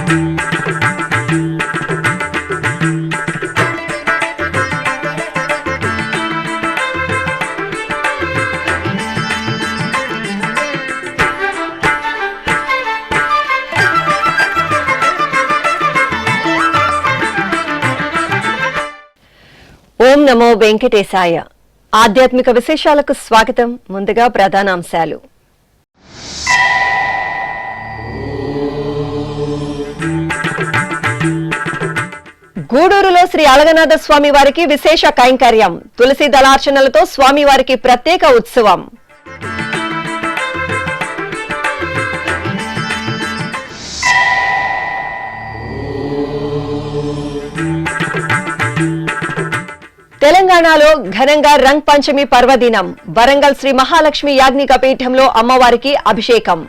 ఓం నమో వెంకటేశాయ. ఆధ్యాత్మిక విశేషాలకు స్వాగతం. ముందుగా ప్రధానాంశాలు. గూడూరులో శ్రీ అలగనాథ స్వామి వారికి విశేష కైంకర్యం. తులసి దళార్చనలతో స్వామివారికి ప్రత్యేక ఉత్సవం. తెలంగాణలో ఘనంగా రంగ్ పంచమి పర్వదినం. వరంగల్ శ్రీ మహాలక్ష్మి యాజ్ఞిక పీఠంలో అమ్మవారికి అభిషేకం.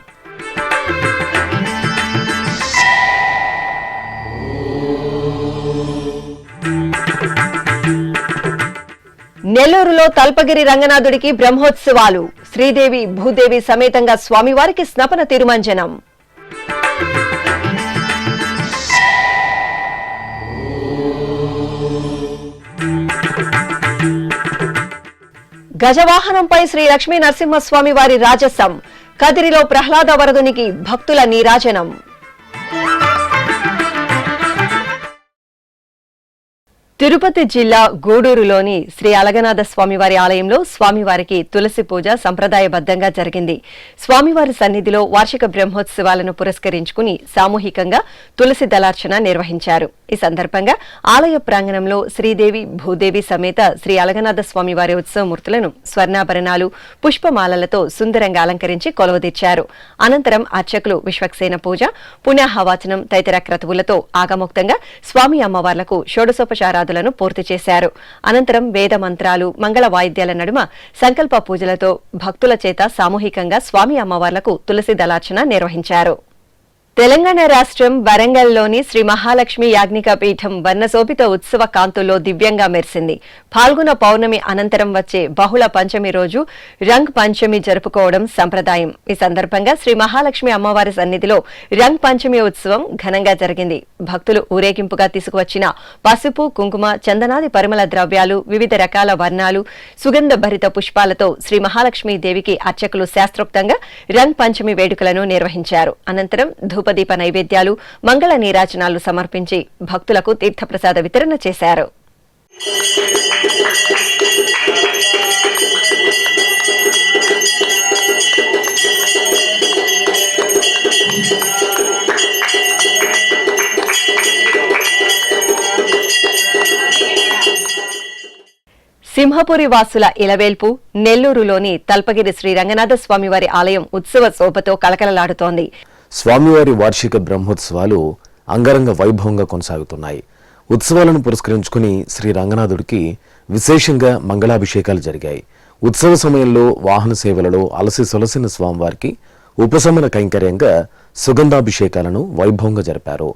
నెల్లూరులో తల్పగిరి రంగనాథుడికి బ్రహ్మోత్సవాలు. శ్రీదేవి భూదేవి సమేతంగా స్వామివారికి స్నపన తిరుమంజనం. గజవాహనంపై శ్రీ లక్ష్మీ నరసింహస్వామి వారి రాజసం. కదిరిలో ప్రహ్లాద వరదునికి భక్తుల నీరాజనం. తిరుపతి జిల్లా గూడూరులోని శ్రీ అలగనాథ స్వామివారి ఆలయంలో స్వామివారికి తులసి పూజ సంప్రదాయబద్దంగా జరిగింది. స్వామివారి సన్నిధిలో వార్షిక బ్రహ్మోత్సవాలను పురస్కరించుకుని సామూహికంగా తులసి దళార్చన నిర్వహించారు. ఈ సందర్భంగా ఆలయ ప్రాంగణంలో శ్రీదేవి భూదేవి సమేత శ్రీ అలగనాథ స్వామివారి ఉత్సవమూర్తులను స్వర్ణాభరణాలు పుష్పమాలలతో సుందరంగా అలంకరించి కొలువుదీర్చారు. అనంతరం అర్చకులు విశ్వక్సేన పూజ, పుణ్యాహవాచనం తదితర క్రతువులతో ఆగమోక్తంగా స్వామి అమ్మవార్లకు షోడశోపచారాలు పూర్తి చేశారు. అనంతరం వేద మంత్రాలు, మంగళ వాయిద్యాల నడుమ సంకల్ప పూజలతో భక్తుల చేత సామూహికంగా స్వామి అమ్మవార్లకు తులసి దళార్చన నిర్వహించారు. తెలంగాణ రాష్ట్రం వరంగల్లోని శ్రీ మహాలక్ష్మి యాజ్ఞిక పీఠం వర్ణశోభిత ఉత్సవ కాంతుల్లో దివ్యంగా మెరిసింది. పాల్గొన పౌర్ణమి అనంతరం వచ్చే బహుళ పంచమి రోజు రంగ్ పంచమి జరుపుకోవడం సంప్రదాయం. ఈ సందర్భంగా శ్రీ మహాలక్ష్మి అమ్మవారి సన్నిధిలో రంగ్ పంచమి ఉత్సవం ఘనంగా జరిగింది. భక్తులు ఊరేగింపుగా తీసుకువచ్చిన పసుపు, కుంకుమ, చందనాది పరిమళ ద్రవ్యాలు, వివిధ రకాల వర్ణాలు, సుగంధ భరిత పుష్పాలతో శ్రీ మహాలక్ష్మి దేవికి అర్చకులు శాస్త్రోక్తంగా రంగ్ పంచమి వేడుకలను నిర్వహించారు. అనంతరం ధూపదీప నైవేద్యాలు, మంగళ నీరాజనాలు సమర్పించి భక్తులకు తీర్థప్రసాద వితరణ చేశారు. సింహపురి వాసుల ఇలవేల్పు నెల్లూరులోని తల్పగిరి శ్రీ రంగనాథ స్వామివారి ఆలయం ఉత్సవ శోభతో కలకలలాడుతోంది. స్వామివారి వార్షిక బ్రహ్మోత్సవాలు అంగరంగ వైభవంగా కొనసాగుతున్నాయి. ఉత్సవాలను పురస్కరించుకుని శ్రీ రంగనాథుడికి విశేషంగా మంగళాభిషేకాలు జరిగాయి. ఉత్సవ సమయంలో వాహన సేవలలో అలసి సొలసిన స్వామివారికి ఉపశమన కైంకర్యంగా సుగంధాభిషేకాలను వైభవంగా జరిపారు.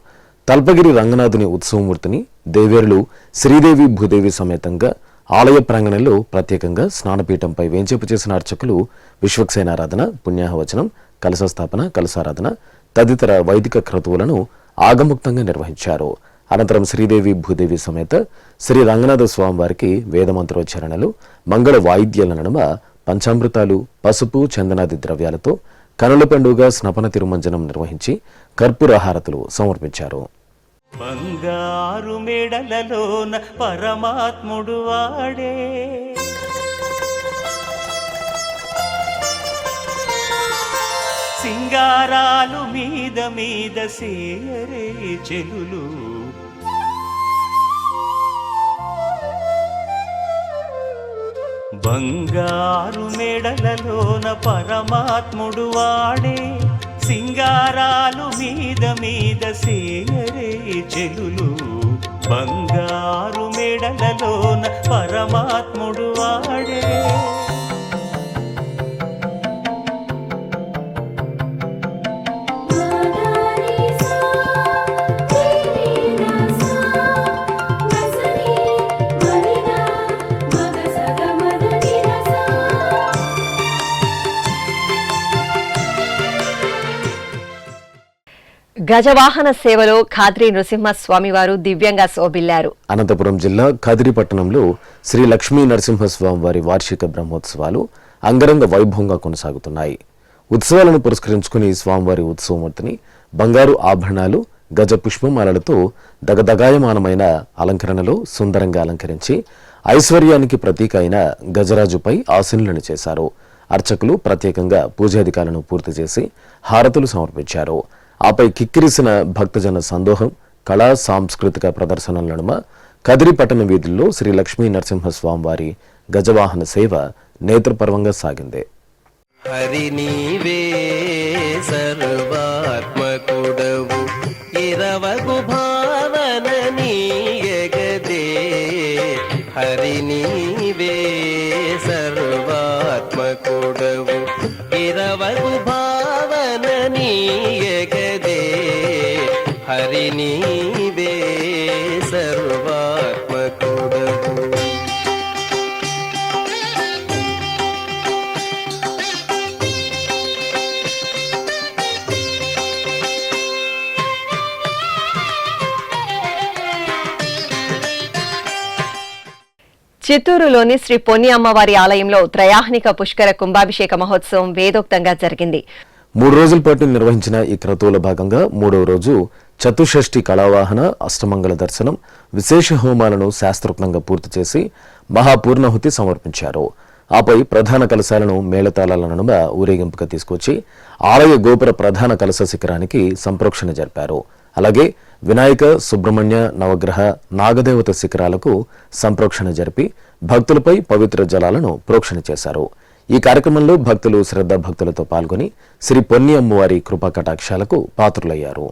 తల్పగిరి రంగనాథుని ఉత్సవమూర్తిని దేవేరులు శ్రీదేవి భూదేవి సమేతంగా ఆలయ ప్రాంగణంలో ప్రత్యేకంగా స్నానపీఠంపై వేంచేపు చేసిన అర్చకులు విశ్వక్సేనారాధన, పుణ్యాహవచనం, కలశస్థాపన, కలశారాధన తదితర వైదిక క్రతువులను ఆగముక్తంగా నిర్వహించారు. అనంతరం శ్రీదేవి భూదేవి సమేత శ్రీ రంగనాథ స్వామివారికి వేదమంత్రోచ్చారణలు, మంగళ వాయిద్యాల నడుమ పంచామృతాలు, పసుపు, చందనాది ద్రవ్యాలతో కనుల పండుగ స్నపన తిరుమంజనం నిర్వహించి కర్పూరహారతులు సమర్పించారు. బంగారు మెడలలోన పరమాత్ముడు వాడే, సింగారాలు మీద మీద సేయరే చెలులు, బంగారు మెడలలోన పరమాత్ముడు వాడే, సింగారాలు మీద మీద సేయరే చెలులు, బంగారు మెడలలోన పరమాత్ముడు వాడే. గజవాహన సేవలో ఖాద్రి నృసింహస్వామివారు దివ్యంగా శోభిల్లారు. అనంతపురం జిల్లా ఖాద్రి పట్టణంలో శ్రీ లక్ష్మీ నరసింహస్వామి వారి వార్షిక బ్రహ్మోత్సవాలు అంగరంగ వైభవంగా కొనసాగుతున్నాయి. ఉత్సవాలను పురస్కరించుకుని స్వామివారి ఉత్సవమూర్తిని బంగారు ఆభరణాలు, గజ పుష్పమాలలతో దగదగాయమానమైన అలంకరణలో సుందరంగా అలంకరించి ఐశ్వర్యానికి ప్రతీక అయిన గజరాజుపై ఆసీనులను చేశారు. అర్చకులు ప్రత్యేకంగా పూజాధికాలను పూర్తి చేసి హారతులు సమర్పించారు. ఆపై కిక్కిరిసిన భక్తజన సందోహం, కళా సాంస్కృతిక ప్రదర్శనల నడుమ కదిరి పట్టణ వీధుల్లో శ్రీ లక్ష్మీ నరసింహస్వామి వారి గజవాహన సేవ నేత్రపర్వంగా సాగింది. హరి నీవే సర్వాత్మకుడవు ఇరవగు భావన నీయగదే. హరి నీవే సర్వాత్మకుడవు ఇరవగు భావన నీయగదే. హరి నీవే సర్వాత్మకుడవు. చిత్తూరులోని శ్రీ పొన్ని అమ్మవారి ఆలయంలో త్రయాహ్నిక పుష్కర కుంభాభిషేక మహోత్సవం వేదోక్తంగా జరిగింది. 3 రోజుల పాటు నిర్వహించిన ఈ క్రతువుల భాగంగా 3వ రోజు చతుషష్ఠి కళావాహన, అష్టమంగళ దర్శనం, విశేష హోమాలను శాస్త్రోక్తంగా పూర్తి చేసి మహాపూర్ణాహుతి సమర్పించారు. ఆపై ప్రధాన కలశాలను మేళతాళాల నడుమ ఊరేగింపుగా తీసుకొచ్చి ఆలయ గోపుర ప్రధాన కలశ శిఖరానికి సంప్రోక్షణ జరిపారు. అలాగే వినాయక, సుబ్రహ్మణ్య, నవగ్రహ, నాగదేవత శిఖరాలకు సంప్రోక్షణ జరిపి భక్తులపై పవిత్ర జలాలను ప్రోక్షణ చేశారు. ఈ కార్యక్రమంలో భక్తులు శ్రద్ధాభక్తులతో పాల్గొని శ్రీ పొన్ని అమ్మవారి కృపా కటాక్షాలకు పాత్రులయ్యారు.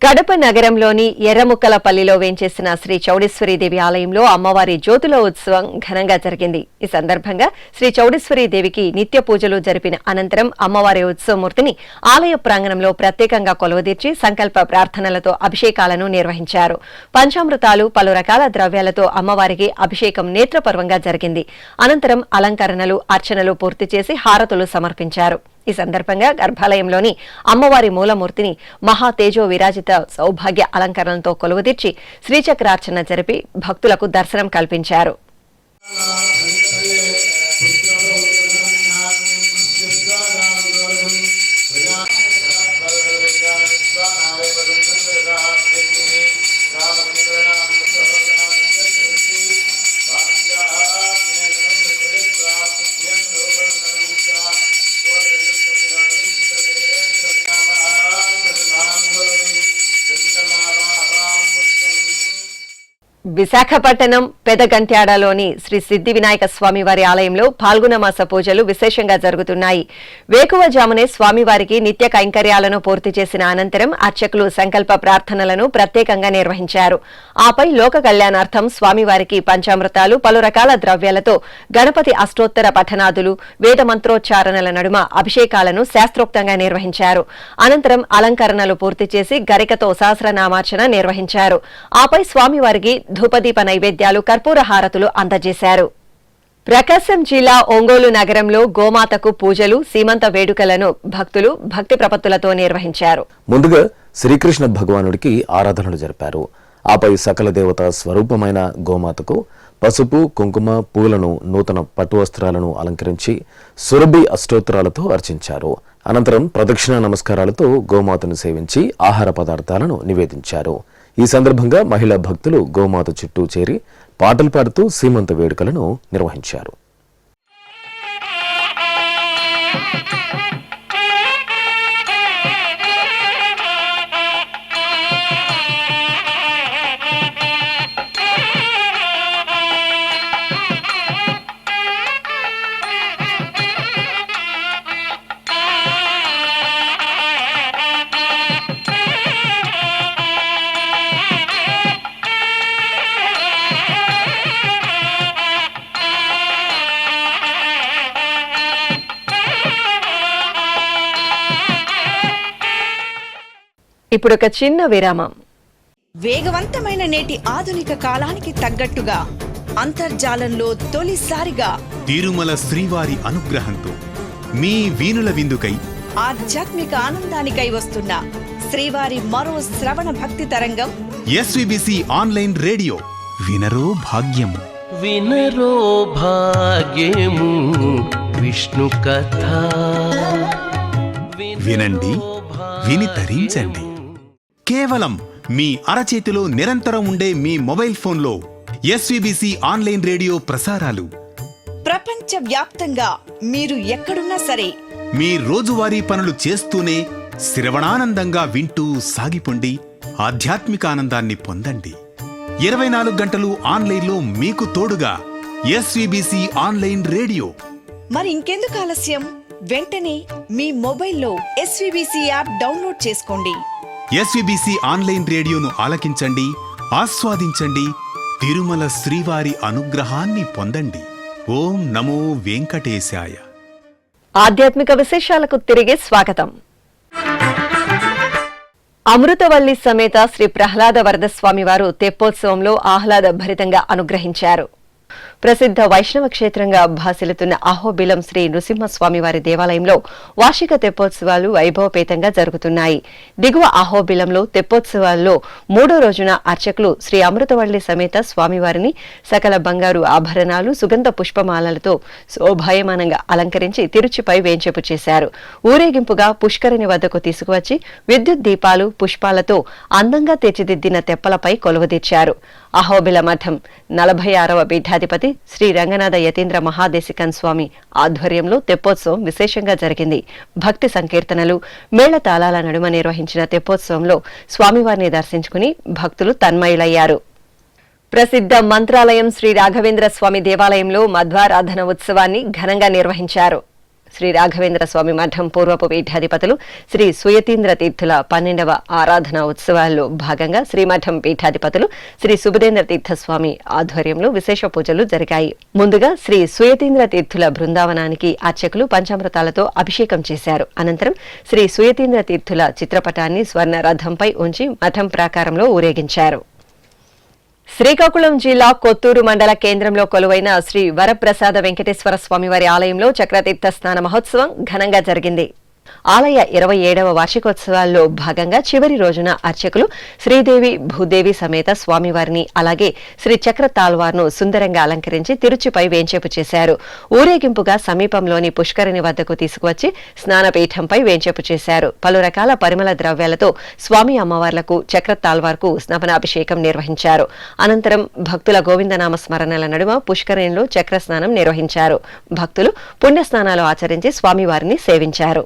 కడప నగరంలోని ఎర్రముక్కలపల్లిలో వేంచేసిన శ్రీ చౌడేశ్వరీదేవి ఆలయంలో అమ్మవారి జ్యోతుల ఉత్సవం ఘనంగా జరిగింది. ఈ సందర్భంగా శ్రీ చౌడేశ్వరీదేవికి నిత్య పూజలు జరిపిన అనంతరం అమ్మవారి ఉత్సవమూర్తిని ఆలయ ప్రాంగణంలో ప్రత్యేకంగా కొలువుదీర్చి సంకల్ప ప్రార్థనలతో అభిషేకాలను నిర్వహించారు. పంచామృతాలు, పలు రకాల ద్రవ్యాలతో అమ్మవారికి అభిషేకం నేత్రపర్వంగా జరిగింది. అనంతరం అలంకరణలు, అర్చనలు పూర్తి చేసి హారతులు సమర్పించారు. ఈ సందర్భంగా గర్భాలయంలోని అమ్మవారి మూలమూర్తిని మహాతేజో విరాజిత సౌభాగ్య అలంకరణలతో కొలువుదీర్చి శ్రీచక్రార్చన జరిపి భక్తులకు దర్శనం కల్పించారు. విశాఖపట్నం పెదగంట్యాడలోని శ్రీ సిద్ధి వినాయక స్వామివారి ఆలయంలో పాల్గొన మాస పూజలు విశేషంగా జరుగుతున్నాయి. వేకువజామునే స్వామివారికి నిత్య కైంకర్యాలను పూర్తి చేసిన అనంతరం అర్చకులు సంకల్ప ప్రార్థనలను ప్రత్యేకంగా నిర్వహించారు. ఆపై లోక కళ్యాణార్థం స్వామివారికి పంచామృతాలు, పలు రకాల ద్రవ్యాలతో గణపతి అష్టోత్తర పఠనాదులు, వేద మంత్రోచ్చారణల నడుమ అభిషేకాలను శాస్త్రోక్తంగా నిర్వహించారు. అనంతరం అలంకరణలు పూర్తి చేసి గరికతో సహస్రనామార్చన నిర్వహించారు. ఆపై స్వామివారికి ధూపదీప నైవేద్యాలు, కర్పూర హారతులు అందజేశారు. ప్రకాశం జిల్లా ఒంగోలు నగరంలో గోమాతకు పూజలు, సీమంత వేడుకలను భక్తులు భక్తి ప్రపత్తులతో నిర్వహించారు. ముందుగా శ్రీకృష్ణ భగవానుడికి ఆరాధనలు జరిపారు. ఆపై సకల దేవత స్వరూపమైన గోమాతకు పసుపు, కుంకుమ, పూలను, నూతన పట్టు వస్త్రాలను అలంకరించి సురభి అష్టోత్తరాలతో అర్చించారు. అనంతరం ప్రదక్షిణ నమస్కారాలతో గోమాతను సేవించి ఆహార పదార్థాలను నివేదించారు. ఈ సందర్భంగా మహిళా భక్తులు గోమాత చుట్టూ చేరి పాటలు పాడుతూ సీమంత వేడుకలను నిర్వహించారు. ఇప్పుడొక చిన్న విరామం. వేగవంతమైన నేటి ఆధునిక కాలానికి తగ్గట్టుగా అంతర్జాలంలో తొలిసారిగా తిరుమల శ్రీవారి అనుగ్రహంతో మీ వీణుల విందుకై ఆధ్యాత్మిక ఆనందానికై వస్తున్న శ్రీవారి మరో శ్రవణ భక్తి తరంగం ఎస్విబిసి ఆన్లైన్ రేడియో వినరో భాగ్యము. వినరో భాగ్యము విష్ణు కథ. వినండి, విని తరించండి. కేవలం మీ అరచేతిలో నిరంతరం ఉండే మీ మొబైల్ ఫోన్లో ఎస్విబిసి ఆన్లైన్ రేడియో ప్రసారాలు ప్రపంచ వ్యాప్తంగా మీరు ఎక్కడున్నా సరే మీ రోజువారీ పనులు చేస్తూనే శ్రవణానందంగా వింటూ సాగిపోండి, ఆధ్యాత్మిక ఆనందాన్ని పొందండి. 24 గంటలు ఆన్లైన్లో మీకు తోడుగా ఎస్విబిసి ఆన్లైన్ రేడియో. మరి ఇంకెందుకు ఆలస్యం? వెంటనే మీ మొబైల్లో ఎస్విబిసి యాప్ డౌన్లోడ్ చేసుకోండి. ఎస్విబిసి ఆన్లైన్ రేడియోను ఆలకించండి, ఆస్వాదించండి, తిరుమల శ్రీవారి అనుగ్రహాన్ని పొందండి. ఓం నమో వెంకటేశాయ. ఆధ్యాత్మిక విశేషాలకు తిరిగి స్వాగతం. అమృతవల్లి సమేత శ్రీ ప్రహ్లాద వరద స్వామివారు తెప్పోత్సవంలో ఆహ్లాద భరితంగా అనుగ్రహించారు. ప్రసిద్ధ వైష్ణవ క్షేత్రంగా భాసిల్లుతున్న అహోబిలం శ్రీ నృసింహస్వామివారి దేవాలయంలో వార్షిక తెప్పోత్సవాలు వైభవపేతంగా జరుగుతున్నాయి. దిగువ అహోబిలంలో తెప్పోత్సవాల్లో 3వ రోజున అర్చకులు శ్రీ అమృతవల్లి సమేత స్వామివారిని సకల బంగారు ఆభరణాలు, సుగంధ పుష్పమాలలతో శోభాయమానంగా అలంకరించి తిరుచిపై వేంచేపు చేశారు. ఊరేగింపుగా పుష్కరిణి వద్దకు తీసుకువచ్చి విద్యుత్ దీపాలు, పుష్పాలతో అందంగా తీర్చిదిద్దిన తెప్పలపై కొలువుదీర్చారు. అహోబిల మఠం 46వ పీఠాధిపతి శ్రీ రంగనాథ యతీంద్ర మహాదేశికన్ స్వామి ఆధ్వర్యంలో తెప్పోత్సవం విశేషంగా జరిగింది. భక్తి సంకీర్తనలు, మేళతాళాల నడుమ నిర్వహించిన తెప్పోత్సవంలో స్వామివారిని దర్శించుకుని భక్తులు తన్మయులయ్యారు. ప్రసిద్ధ మంత్రాలయం శ్రీ రాఘవేంద్ర స్వామి దేవాలయంలో మధ్వారాధన ఉత్సవాన్ని ఘనంగా నిర్వహించారు. శ్రీ రాఘవేంద్ర స్వామి మఠం పూర్వపు పీఠాధిపతులు శ్రీ సుయతీంద్ర తీర్థుల 12వ ఆరాధన ఉత్సవాల్లో భాగంగా శ్రీమఠం పీఠాధిపతులు శ్రీ సుబుధేంద్ర తీర్థస్వామి ఆధ్వర్యంలో విశేష పూజలు జరిగాయి. ముందుగా శ్రీ సుయతీంద్ర తీర్థుల బృందావనానికి అర్చకులు పంచామృతాలతో అభిషేకం చేశారు. అనంతరం శ్రీ సుయతీంద్ర తీర్థుల చిత్రపటాన్ని స్వర్ణ రథంపై ఉంచి మఠం ప్రాకారంలో ఊరేగించారు. శ్రీకాకుళం జిల్లా కొత్తూరు మండల కేంద్రంలో కొలువైన శ్రీ వరప్రసాద వెంకటేశ్వర స్వామివారి ఆలయంలో చక్రతీర్థ స్నాన మహోత్సవం ఘనంగా జరిగింది. ఆలయ 27వ వార్షికోత్సవాల్లో భాగంగా చివరి రోజున అర్చకులు శ్రీదేవి, భూదేవి సమేత స్వామివారిని అలాగే శ్రీ చక్ర తాల్వార్ను సుందరంగా అలంకరించి తిరుచిపై వేంచేపు చేశారు. ఊరేగింపుగా సమీపంలోని పుష్కరిణి వద్దకు తీసుకువచ్చి స్నానపీఠంపై వేంచేపు చేశారు. పలు రకాల పరిమళ ద్రవ్యాలతో స్వామి అమ్మవార్లకు, చక్ర తాల్వార్కు స్నాపనాభిషేకం నిర్వహించారు. అనంతరం భక్తుల గోవిందనామ స్మరణల నడుమ పుష్కరిణిలో చక్ర స్నానం నిర్వహించారు. భక్తులు పుణ్యస్నానాలు ఆచరించి స్వామివారిని సేవించారు.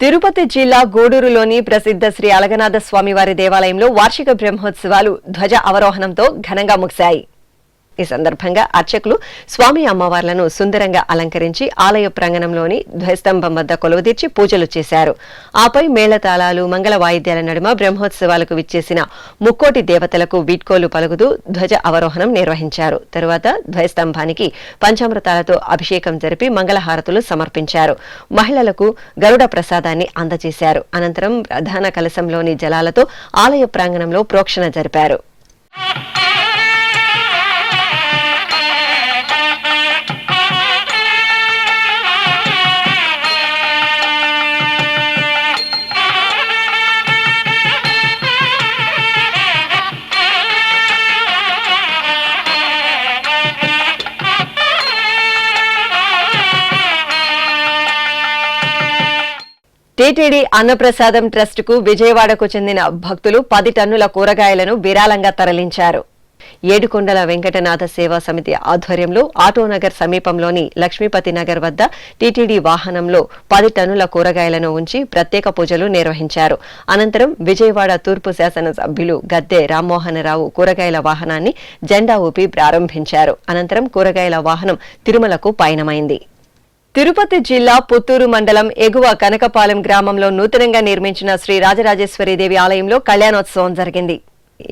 తిరుపతి జిల్లా గూడూరులోని ప్రసిద్ధ శ్రీ అలగనాథ స్వామివారి దేవాలయంలో వార్షిక బ్రహ్మోత్సవాలు ధ్వజ అవరోహణంతో ఘనంగా ముగిశాయి. ఈ సందర్భంగా అర్చకులు స్వామి అమ్మవార్లను సుందరంగా అలంకరించి ఆలయ ప్రాంగణంలోని ధ్వజస్తంభం వద్ద కొలువుదీర్చి పూజలు చేశారు. ఆపై మేళతాళాలు, మంగళ వాయిద్యాల నడుమ బ్రహ్మోత్సవాలకు విచ్చేసిన ముక్కోటి దేవతలకు వీడ్కోలు పలుకుతూ ధ్వజ అవరోహణం నిర్వహించారు. తరువాత ధ్వజస్తంభానికి పంచామృతాలతో అభిషేకం జరిపి మంగళహారతులు సమర్పించారు. మహిళలకు గరుడ ప్రసాదాన్ని అందజేశారు. అనంతరం ప్రధాన కలశంలోని జలాలతో ఆలయ ప్రాంగణంలో ప్రోక్షణ జరిపారు. టీటీడీ అన్నప్రసాదం ట్రస్ట్ కు విజయవాడకు చెందిన భక్తులు 10 టన్నుల కూరగాయలను విరాళంగా తరలించారు. ఏడుకొండల వెంకటనాథ సేవా సమితి ఆధ్వర్యంలో ఆటోనగర్ సమీపంలోని లక్ష్మీపతి నగర్ వద్ద టీటీడీ వాహనంలో 10 టన్నుల కూరగాయలను ఉంచి ప్రత్యేక పూజలు నిర్వహించారు. అనంతరం విజయవాడ తూర్పు శాసన సభ్యులు గద్దె రామ్మోహనరావు కూరగాయల వాహనాన్ని జెండా ఊపి ప్రారంభించారు. అనంతరం కూరగాయల వాహనం తిరుమలకు పయనమైంది. తిరుపతి జిల్లా పుత్తూరు మండలం ఎగువ కనకపాలెం గ్రామంలో నూతనంగా నిర్మించిన శ్రీ రాజరాజేశ్వరీదేవి ఆలయంలో కళ్యాణోత్సవం జరిగింది.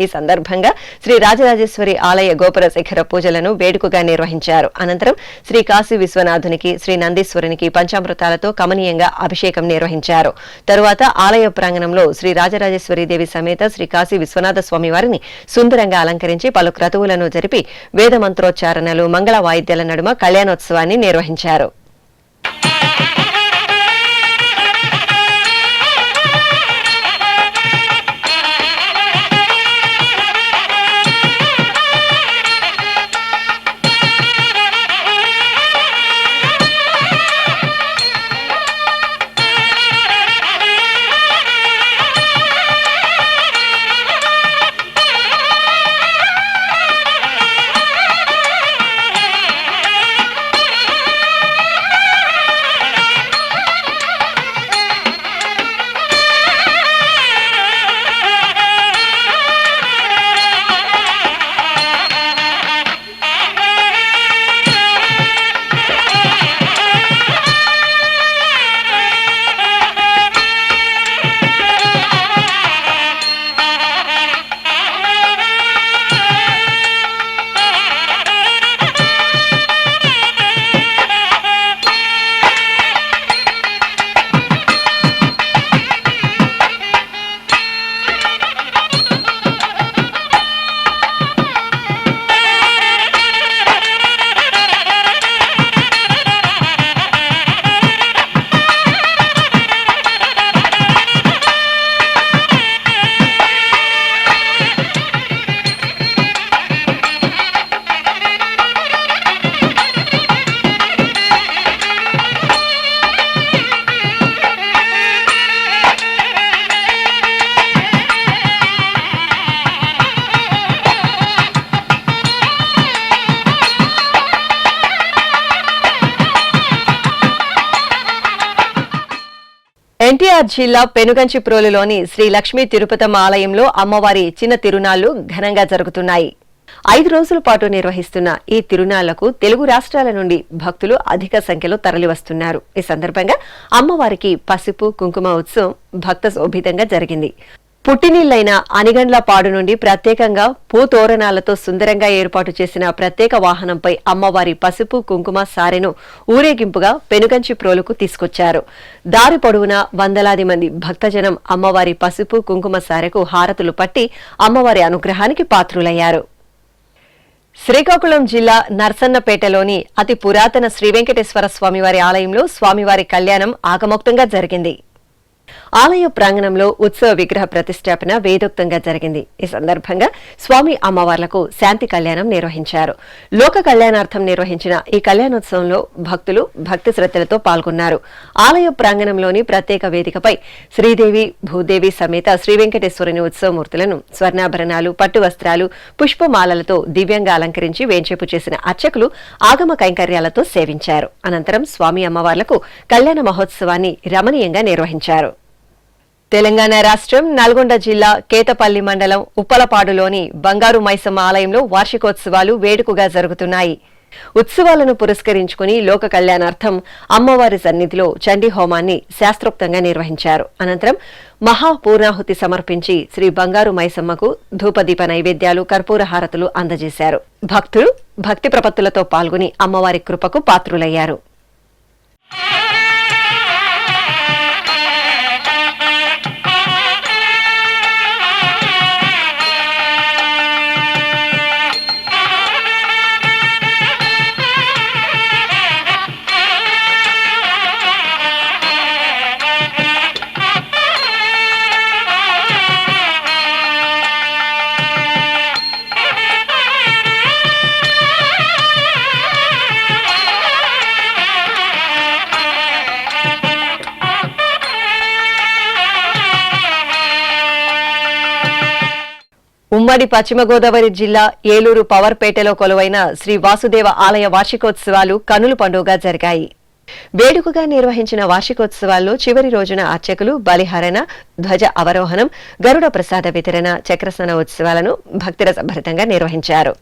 ఈ సందర్భంగా శ్రీ రాజరాజేశ్వరి ఆలయ గోపుర శిఖర పూజలను వేడుకగా నిర్వహించారు. అనంతరం శ్రీ కాశీ విశ్వనాథునికి, శ్రీ నందీశ్వరునికి పంచామృతాలతో కమనీయంగా అభిషేకం నిర్వహించారు. తరువాత ఆలయ ప్రాంగణంలో శ్రీ రాజరాజేశ్వరీదేవి సమేత శ్రీ కాశీ విశ్వనాథ స్వామి వారిని సుందరంగా అలంకరించి పలు క్రతువులను జరిపి వేద మంత్రోచ్చారణలు, మంగళ వాయిద్యాల నడుమ కళ్యాణోత్సవాన్ని నిర్వహించారు. ఎన్టీఆర్ జిల్లా పెనుగంచిప్రోలులోని శ్రీ లక్ష్మీ తిరుపతమ్మ ఆలయంలో అమ్మవారి చిన్న తిరునాళ్లు ఘనంగా జరుగుతున్నాయి. 5 రోజుల పాటు నిర్వహిస్తున్న ఈ తిరునాళ్లకు తెలుగు రాష్ట్రాల నుండి భక్తులు అధిక సంఖ్యలో తరలివస్తున్నారు. ఈ సందర్భంగా అమ్మవారికి పసుపు కుంకుమ ఉత్సవం భక్త శోభితంగా జరిగింది. పుట్టినిళ్లైన అనిగండ్లపాడు నుండి ప్రత్యేకంగా పూతోరణాలతో సుందరంగా ఏర్పాటు చేసిన ప్రత్యేక వాహనంపై అమ్మవారి పసుపు కుంకుమ సారెను ఊరేగింపుగా పెనుగంచిప్రోలుకు తీసుకొచ్చారు. దారి పొడవునా వందలాది మంది భక్తజనం అమ్మవారి పసుపు కుంకుమ సారెకు హారతులు పట్టి అమ్మవారి అనుగ్రహానికి పాత్రులయ్యారు. శ్రీకాకుళం జిల్లా నర్సన్నపేటలోని అతి పురాతన శ్రీ వెంకటేశ్వర స్వామివారి ఆలయంలో స్వామివారి కళ్యాణం ఆగమోక్తంగా జరిగింది. ఆలయ ప్రాంగణంలో ఉత్సవ విగ్రహ ప్రతిష్టాపన వేదోక్తంగా జరిగింది. ఈ సందర్భంగా స్వామి అమ్మవార్లకు శాంతి కళ్యాణం నిర్వహించారు. లోక కళ్యాణార్థం నిర్వహించిన ఈ కళ్యాణోత్సవంలో భక్తులు భక్తి శ్రద్ధలతో పాల్గొన్నారు. ఆలయ ప్రాంగణంలోని ప్రత్యేక వేదికపై శ్రీదేవి, భూదేవి సమేత శ్రీ వెంకటేశ్వరుని ఉత్సవమూర్తులను స్వర్ణాభరణాలు, పట్టు వస్త్రాలు, పుష్పమాలలతో దివ్యంగా అలంకరించి వేంచేపు చేసిన అర్చకులు ఆగమ కైంకర్యాలతో సేవించారు. అనంతరం స్వామి అమ్మవార్లకు కళ్యాణ మహోత్సవాన్ని రమణీయంగా నిర్వహించారు. తెలంగాణ రాష్ట్రం నల్గొండ జిల్లా కేతపల్లి మండలం ఉప్పలపాడులోని బంగారు మైసమ్మ ఆలయంలో వార్షికోత్సవాలు వేడుకగా జరుగుతున్నాయి. ఉత్సవాలను పురస్కరించుకుని లోక కళ్యాణార్థం అమ్మవారి సన్నిధిలో చండీ హోమాన్ని శాస్త్రోక్తంగా నిర్వహించారు. అనంతరం మహాపూర్ణాహుతి సమర్పించి శ్రీ బంగారు మైసమ్మకు ధూపదీప నైవేద్యాలు, కర్పూర హారతులు అందజేశారు. భక్తులు భక్తి ప్రపత్తులతో పాల్గొని అమ్మవారి కృపకు పాత్రులయ్యారు. ఉమ్మడి పశ్చిమ గోదావరి జిల్లా ఏలూరు పవర్పేటలో కొలువైన శ్రీ వాసుదేవ ఆలయ వార్షికోత్సవాలు కన్నుల పండుగగా జరిగాయి. వేడుకగా నిర్వహించిన వార్షికోత్సవాల్లో చివరి రోజున అర్చకులు బలిహరణ, ధ్వజ అవరోహణం, గరుడ ప్రసాద వితరణ, చక్రస్నాన ఉత్సవాలను భక్తిరసభరితంగా నిర్వహించారు.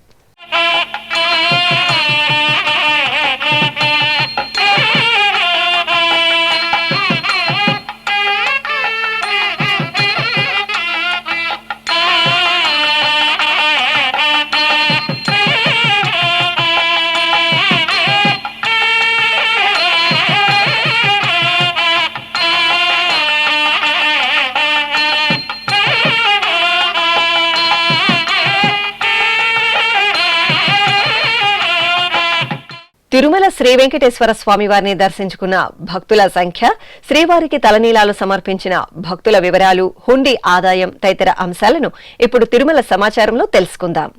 తిరుమల శ్రీ వెంకటేశ్వర స్వామివారిని దర్శించుకున్న భక్తుల సంఖ్య, శ్రీవారికి తలనీలాలు సమర్పించిన భక్తుల వివరాలు, హుండీ ఆదాయం తదితర అంశాలను ఇప్పుడు తిరుమల సమాచారంలో తెలుసుకుందాం.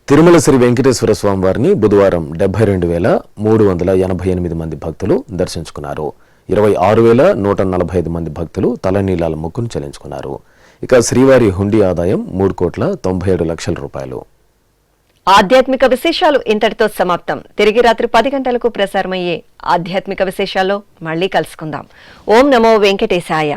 తిరుమల శ్రీ వెంకటేశ్వర స్వామివారిని బుధవారం 72,388 మంది భక్తులు దర్శించుకున్నారు. 26,145 మంది భక్తులు తలనీలాల మొక్కును చెల్లించుకున్నారు. ఇక శ్రీవారి హుండీ ఆదాయం 3,97 లక్షల రూపాయలు. ఆధ్యాత్మిక విశేషాలు ఇంతటితో సమాప్తం. తిరిగి రాత్రి 10 గంటలకు ప్రసారమయ్యే ఆధ్యాత్మిక విశేషాల్లో మళ్లీ కలుసుకుందాం. ఓం నమో వెంకటేశాయ.